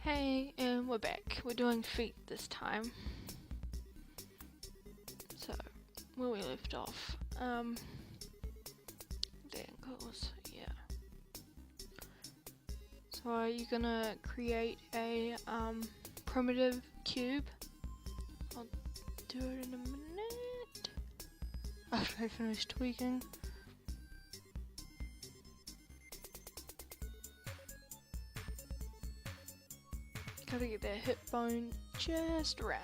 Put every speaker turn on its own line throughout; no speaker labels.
Hey, and we're back. We're doing feet this time. So, where we left off, the ankles, yeah. So you're gonna create a primitive cube. I'll do it in a minute after I finish tweaking. Gotta get that hip bone just right.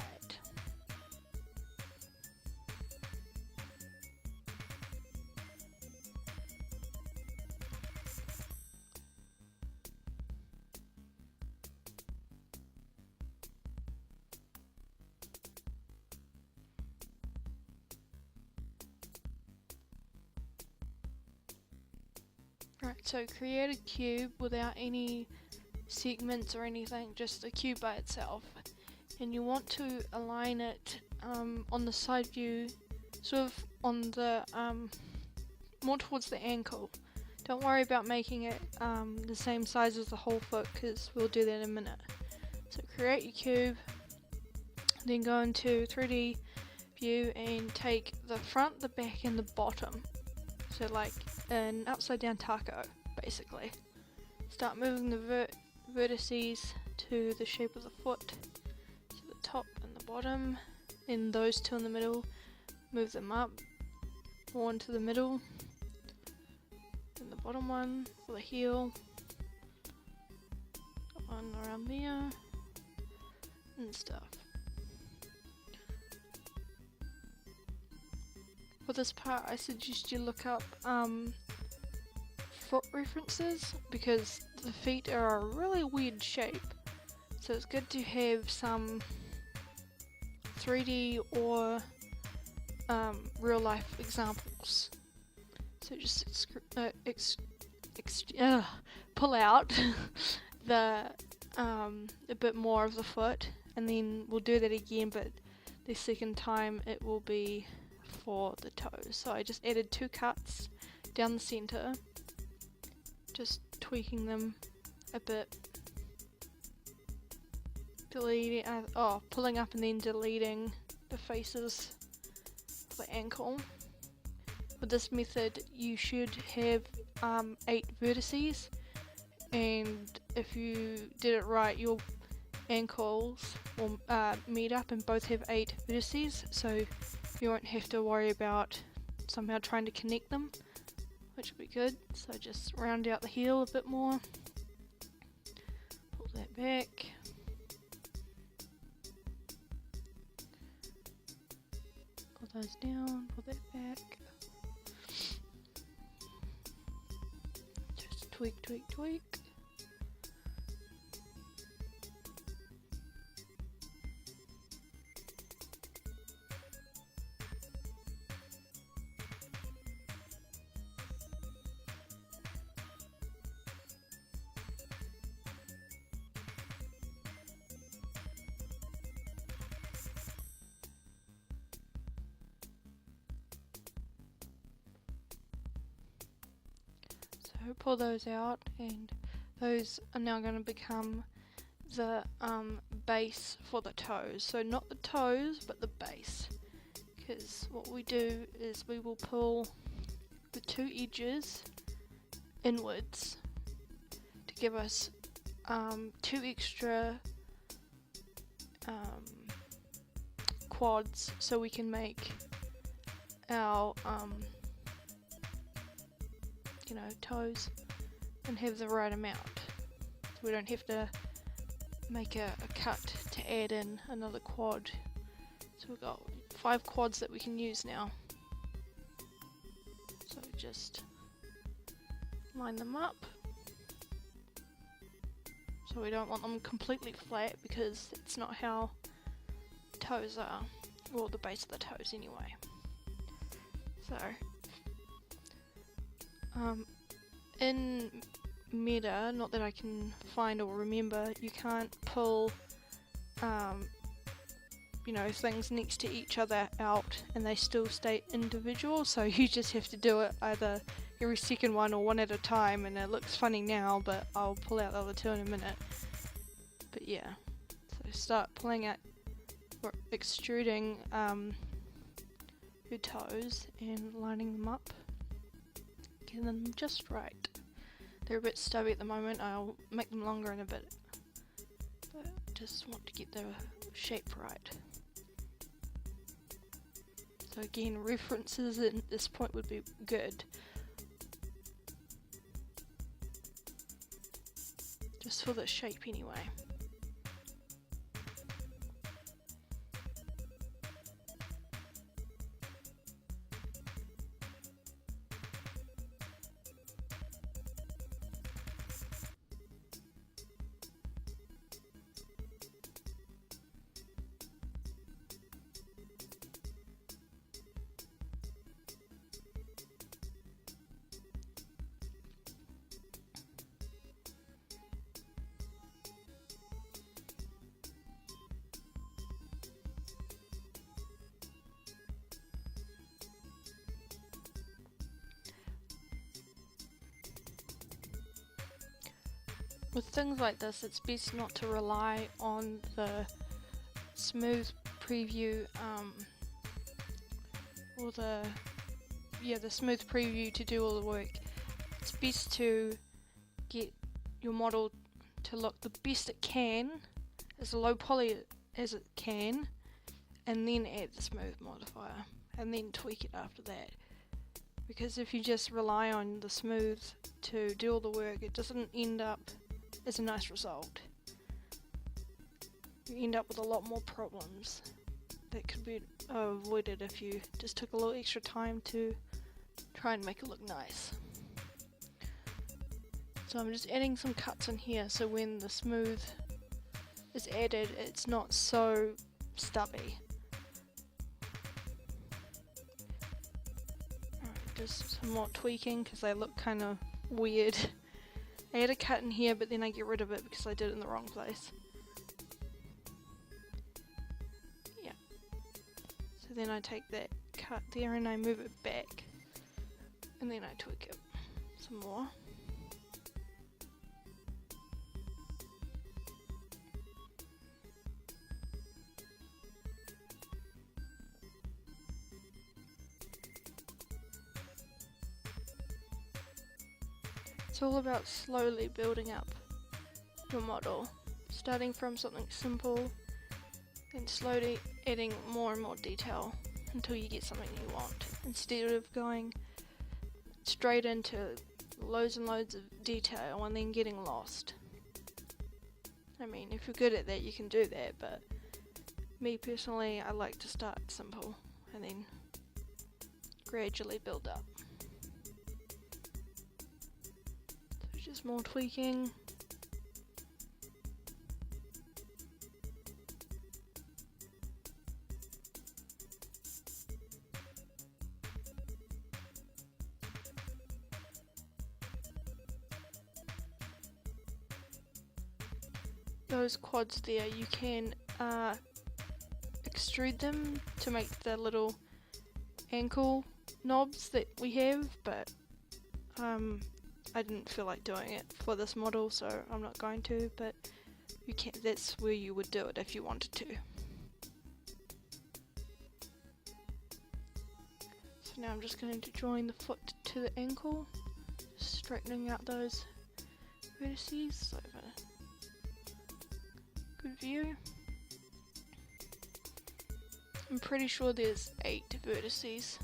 Right, so create a cube without any segments or anything, just a cube by itself, and you want to align it on the side view, sort of on the more towards the ankle. Don't worry about making it the same size as the whole foot, because we'll do that in a minute. So create your cube, then go into 3D view and take the front, the back and the bottom, so like an upside down taco basically. Start moving the vertices to the shape of the foot, to the top and the bottom, then those two in the middle, move them up, one to the middle, then the bottom one for the heel, one around there, and stuff. For this part I suggest you look up foot references, because the feet are a really weird shape, so it's good to have some 3D or real life examples. So just pull out the a bit more of the foot, and then we'll do that again, but the second time it will be for the toes. So I just added 2 cuts down the center, just tweaking them a bit, deleting, pulling up and then deleting the faces of the ankle. With this method you should have 8 vertices, and if you did it right your ankles will meet up and both have 8 vertices, so you won't have to worry about somehow trying to connect them, which would be good. So just round out the heel a bit more, pull that back, pull those down, pull that back, just tweak, tweak, tweak. So pull those out, and those are now going to become the base for the toes. So not the toes, but the base. Because what we do is we will pull the 2 edges inwards to give us 2 extra quads, so we can make our toes and have the right amount. So we don't have to make a cut to add in another quad. So we've got 5 quads that we can use now. So just line them up. So we don't want them completely flat, because it's not how toes are, or the base of the toes anyway. So in Meta, not that I can find or remember, you can't pull things next to each other out and they still stay individual, so you just have to do it either every second one or one at a time, and it looks funny now, but I'll pull out the other 2 in a minute. But yeah, so start pulling out or extruding your toes and lining them up, getting them just right. They're a bit stubby at the moment. I'll make them longer in a bit, but I just want to get the shape right. So again, references at this point would be good, just for the shape anyway. With things like this, it's best not to rely on the smooth preview or the smooth preview to do all the work. It's best to get your model to look the best it can, as low poly as it can, and then add the smooth modifier, and then tweak it after that. Because if you just rely on the smooth to do all the work, it doesn't end up as a nice result. You end up with a lot more problems that could be avoided if you just took a little extra time to try and make it look nice. So I'm just adding some cuts in here so when the smooth is added, it's not so stubby. Alright, just some more tweaking because they look kind of weird. I had a cut in here, but then I get rid of it because I did it in the wrong place. Yeah. So then I take that cut there and I move it back. And then I tweak it some more. It's all about slowly building up your model, starting from something simple and slowly adding more and more detail until you get something you want, instead of going straight into loads and loads of detail and then getting lost. I mean, if you're good at that you can do that, but me personally, I like to start simple and then gradually build up. Just more tweaking. Those quads there, you can extrude them to make the little ankle knobs that we have, but I didn't feel like doing it for this model, so I'm not going to, but you can. That's where you would do it if you wanted to. So now I'm just going to join the foot to the ankle, straightening out those vertices so I have a good view. I'm pretty sure there's 8 vertices.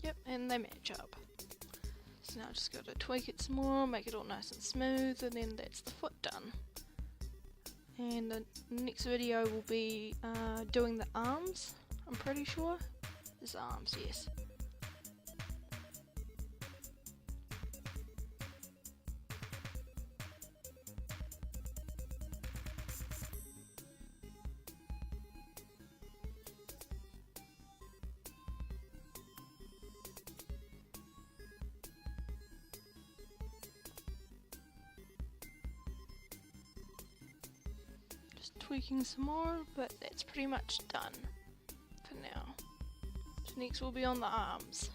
Yep, and they match up. So now I just got to tweak it some more, make it all nice and smooth, and then that's the foot done. And the next video will be doing the arms, I'm pretty sure. There's arms, yes. tweaking some more, but that's pretty much done for now. So next we'll be on the arms.